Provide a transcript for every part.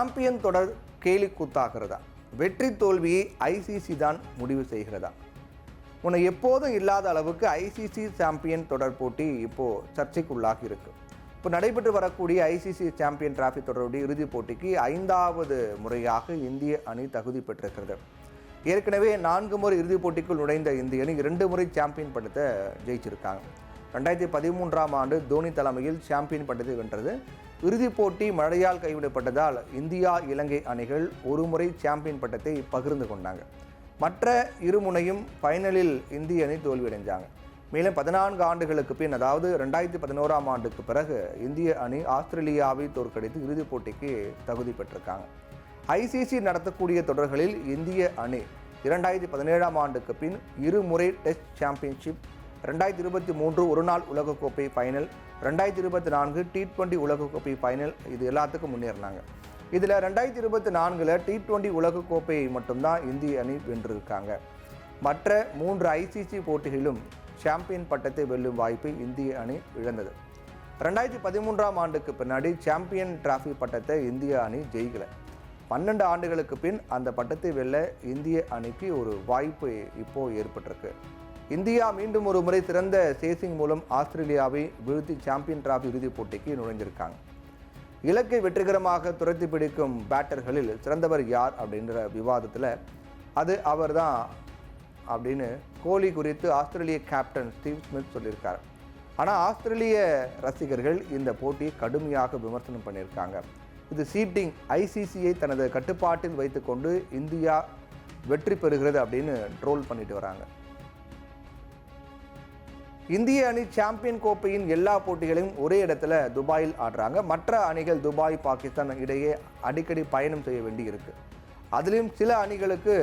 Champion தொடர் கேலி கூத்தாகிறதா? வெற்றி தோல்வியை ஐசிசி தான் முடிவு செய்கிறதா? உன்னை எப்போதும் இல்லாத அளவுக்கு ஐசிசி சாம்பியன் தொடர் போட்டி இப்போது சர்ச்சைக்குள்ளாகி இருக்கு. இப்போ நடைபெற்று வரக்கூடிய ஐசிசி சாம்பியன் டிராஃபி தொடருடைய இறுதிப் போட்டிக்கு 5வது முறையாக இந்திய அணி தகுதி பெற்றிருக்கிறது. ஏற்கனவே 4 முறை இறுதிப் போட்டிக்குள் நுழைந்த இந்திய அணி 2 முறை சாம்பியன் பட்டத்தை ஜெயிச்சிருக்காங்க. 2013ஆம் ஆண்டு தோனி தலைமையில் சாம்பியன் பட்டத்தை வென்றது. இறுதிப் போட்டி மழையால் கைவிடப்பட்டதால் இந்தியா இலங்கை அணிகள் ஒரு முறை சாம்பியன் பட்டத்தை பகிர்ந்து கொண்டாங்க. மற்ற இருமுனையும் ஃபைனலில் இந்திய அணி தோல்வியடைஞ்சாங்க. மேலும் 14 ஆண்டுகளுக்கு பின், அதாவது 2011ஆம் ஆண்டுக்கு பிறகு இந்திய அணி ஆஸ்திரேலியாவை தோற்கடித்து இறுதிப் போட்டிக்கு தகுதி பெற்றிருக்காங்க. ஐசிசி நடத்தக்கூடிய தொடர்களில் இந்திய அணி 2017ஆம் ஆண்டுக்கு பின் 2 முறை டெஸ்ட் சாம்பியன்ஷிப், 2023 ஒருநாள் உலகக்கோப்பை ஃபைனல், 2024 T20 உலகக்கோப்பை ஃபைனல், இது எல்லாத்துக்கும் முன்னேறினாங்க. இதில் 2024 T20 உலகக்கோப்பையை மட்டும்தான் இந்திய அணி வென்றிருக்காங்க. மற்ற 3 ஐசிசி போட்டிகளிலும் சாம்பியன் பட்டத்தை வெல்லும் வாய்ப்பை இந்திய அணி இழந்தது. 2013ஆம் ஆண்டுக்கு பின்னாடி சாம்பியன் டிராஃபி பட்டத்தை இந்திய அணி ஜெயிக்கலை. 12 ஆண்டுகளுக்கு பின் அந்த பட்டத்தை வெல்ல இந்திய அணிக்கு ஒரு வாய்ப்பு இப்போது ஏற்பட்டிருக்கு. இந்தியா மீண்டும் ஒரு முறை சிறந்த சேசிங் மூலம் ஆஸ்திரேலியாவை வீழ்த்தி சாம்பியன் டிராஃபி இறுதிப் போட்டிக்கு நுழைஞ்சிருக்காங்க. இலக்கை வெற்றிகரமாக துரத்தி பிடிக்கும் பேட்டர்களில் சிறந்தவர் யார் அப்படின்ற விவாதத்தில் அது அவர் தான் அப்படின்னு கோலி குறித்து ஆஸ்திரேலிய கேப்டன் ஸ்டீவ் ஸ்மித் சொல்லியிருக்கார். ஆனால் ஆஸ்திரேலிய ரசிகர்கள் இந்த போட்டியை கடுமையாக விமர்சனம் பண்ணியிருக்காங்க. இது சீட்டிங், ஐசிசியை தனது கட்டுப்பாட்டில் வைத்துக்கொண்டு இந்தியா வெற்றி பெறுகிறது அப்படின்னு ட்ரோல் பண்ணிட்டு வராங்க. இந்திய அணி சாம்பியன் கோப்பையின் எல்லா போட்டிகளையும் ஒரே இடத்துல துபாயில் ஆடுறாங்க. மற்ற அணிகள் துபாய், பாகிஸ்தான் இடையே அடிக்கடி பயணம் செய்ய வேண்டி இருக்கு. அதுலேயும் சில அணிகளுக்கு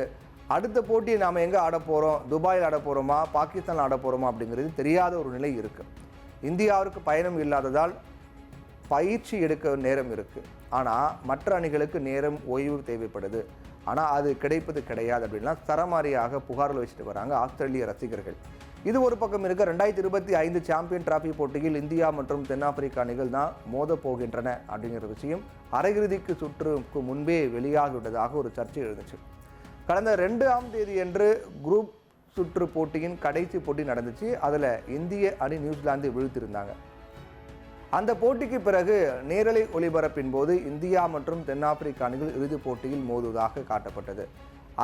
அடுத்த போட்டியை நாம் எங்கே ஆட போகிறோம், துபாயில் ஆட போகிறோமா, பாகிஸ்தான் ஆட போகிறோமா அப்படிங்கிறது தெரியாத ஒரு நிலை இருக்குது. இந்தியாவிற்கு பயணம் இல்லாததால் பயிற்சி எடுக்க நேரம் இருக்குது. ஆனால் மற்ற அணிகளுக்கு நேரம், ஓய்வு தேவைப்படுது. ஆனால் அது கிடைப்பது கிடையாது அப்படின்லாம் சரமாரியாக புகார்கள் வச்சுட்டு வராங்க ஆஸ்திரேலிய ரசிகர்கள். இது ஒரு பக்கம் இருக்க, 2025 சாம்பியன் டிராஃபி போட்டியில் இந்தியா மற்றும் தென்னாப்பிரிக்கா அணிகள் தான் மோத போகின்றன அப்படிங்கிற விஷயம் அரையிறுதிக்கு சுற்றுக்கு முன்பே வெளியாகிவிட்டதாக ஒரு சர்ச்சை எழுந்துச்சு. கடந்த 2ஆம் தேதியன்று குரூப் சுற்று போட்டியின் கடைசி போட்டி நடந்துச்சு. அதில் இந்திய அணி நியூசிலாந்தை வீழ்த்தியிருந்தாங்க. அந்த போட்டிக்கு பிறகு நேரலை ஒளிபரப்பின் போது இந்தியா மற்றும் தென்னாப்பிரிக்க அணிகள் இறுதிப் போட்டியில் மோதுவதாக காட்டப்பட்டது.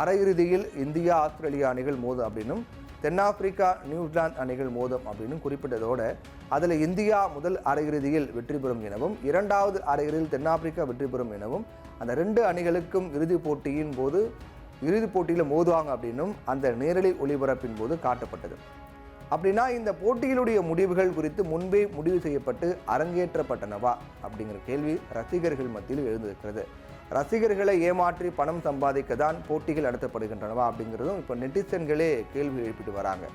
அரையிறுதியில் இந்தியா ஆஸ்திரேலியா அணிகள் மோதும் அப்படின்னும், தென்னாப்பிரிக்கா நியூசிலாந்து அணிகள் மோதும் அப்படின்னு குறிப்பிட்டதோடு அதில் இந்தியா முதல் அரையிறுதியில் வெற்றி பெறும் எனவும், 2வது அரையிறுதியில் தென்னாப்பிரிக்கா வெற்றி பெறும் எனவும், அந்த 2 அணிகளுக்கும் இறுதிப் போட்டியின் போது இறுதிப் போட்டியில் மோதுவாங்க அப்படின்னும் அந்த நேரலை ஒளிபரப்பின் போது காட்டப்பட்டது. அப்படின்னா இந்த போட்டிகளுடைய முடிவுகள் குறித்து முன்பே முடிவு செய்யப்பட்டு அரங்கேற்றப்பட்டனவா அப்படிங்கிற கேள்வி ரசிகர்கள் மத்தியில் எழுந்திருக்கிறது. ரசிகர்களை ஏமாற்றி பணம் சம்பாதிக்க தான் போட்டிகள் நடத்தப்படுகின்றனவா அப்படிங்கிறதும் இப்போ நெட்டிசன்களே கேள்வி எழுப்பிட்டு வராங்க.